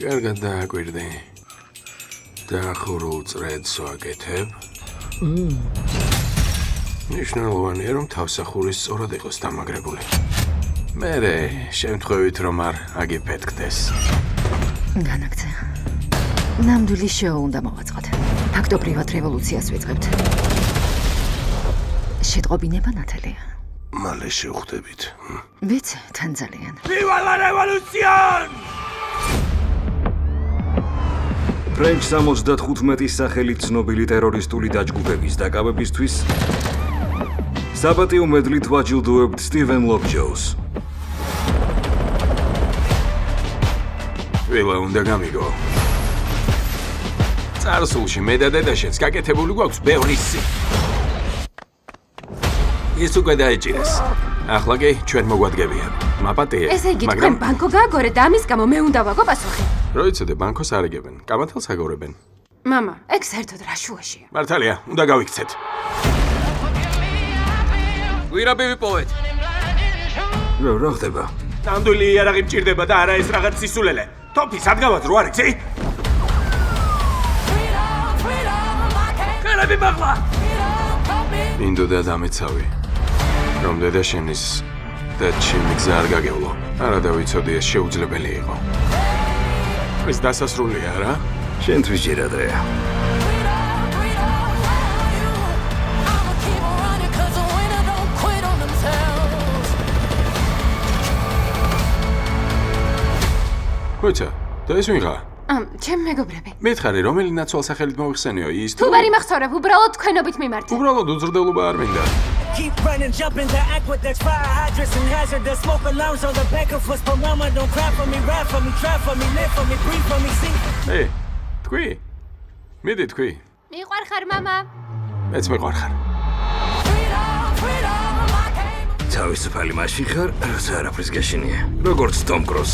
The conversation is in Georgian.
კარგად დააკვირდი. Დაახურულ წრედს ვაკეთებ. ნიშნულოვანია, რომ თავსახურის სწორად იყოს დამაგრებული. მერე შემთხვევით რომ არ აგიფეთქდეს. განაგრძე. ნამდვილი შოუ უნდა მოვაწყოთ. ფაქტობრივად რევოლუციას ვიწყებთ. შეტყობინება ნათელია. მალე შევხვდებით. ვიცი, თან ძალიან. Viva la revolución! ფრენჩ 75 სახელით ცნობილი ტერორისტული დაჯგუფების დაკავებისთვის საპატიო მედლით ვაჯილდოებთ სტივენ ლობჯოუს. ვილა უნდა გამიგო. წარსულში მე და დედაშენს გაკეთებული გვაქვს ბევრი სი. ის უკვე დაეჭირეს. ახლა კი ჩვენ მოგვადგებიან. მაპატია. ესე იგი თქვენ ბანკო გააგორეთ და ამის გამო მე უნდა ვაგო პასუხი. რო იცოდე ბანკოს არ იგებენ. კამათელს აგორებენ. მამა, ეგ საერთოდ რა შუაშია? მართალია, უნდა გავიქცეთ. გვირაბი ვიპოვეთ. რა ხდება? ნამდვილი იარაღი მჭირდება და არა ეს რაღაც სისულელე. თოფი სადგავად რო არ იცი? ხელები მაღლა! მინდოდა დამეცავი. რომ დედაშენის და ჩემი გზა არ გაგევლო. არა დავიცოდი ეს შეუძლებელი იყო. ეს დასასრულია რა? შენთვის ჯერ ადრეა. ხოცა, და ეს ვიღა? ჩემ მეგობრები. მითხარი, რომელი ნაცვალ სახელით მოიხსენიო ის თუ ვერ იმახსოვრებ, უბრალოდ თქვენობით მიმართე. უბრალოდ უძრდელობა არ მინდა. Keep running, jump in the aqueducts, fire hydrants and hazardous smoke alarms on the back of us. But mama, don't cry for me, ride for me, try for me, live for me, breathe for me, sing. Hey, თქვი? მიდი თქვი. მიყვარხარ მამა. მეც მიყვარხარ. თავისუფალი მაშინ ხარ, როცა არაფრის გაშინია. როგორც ტომ კრუზ.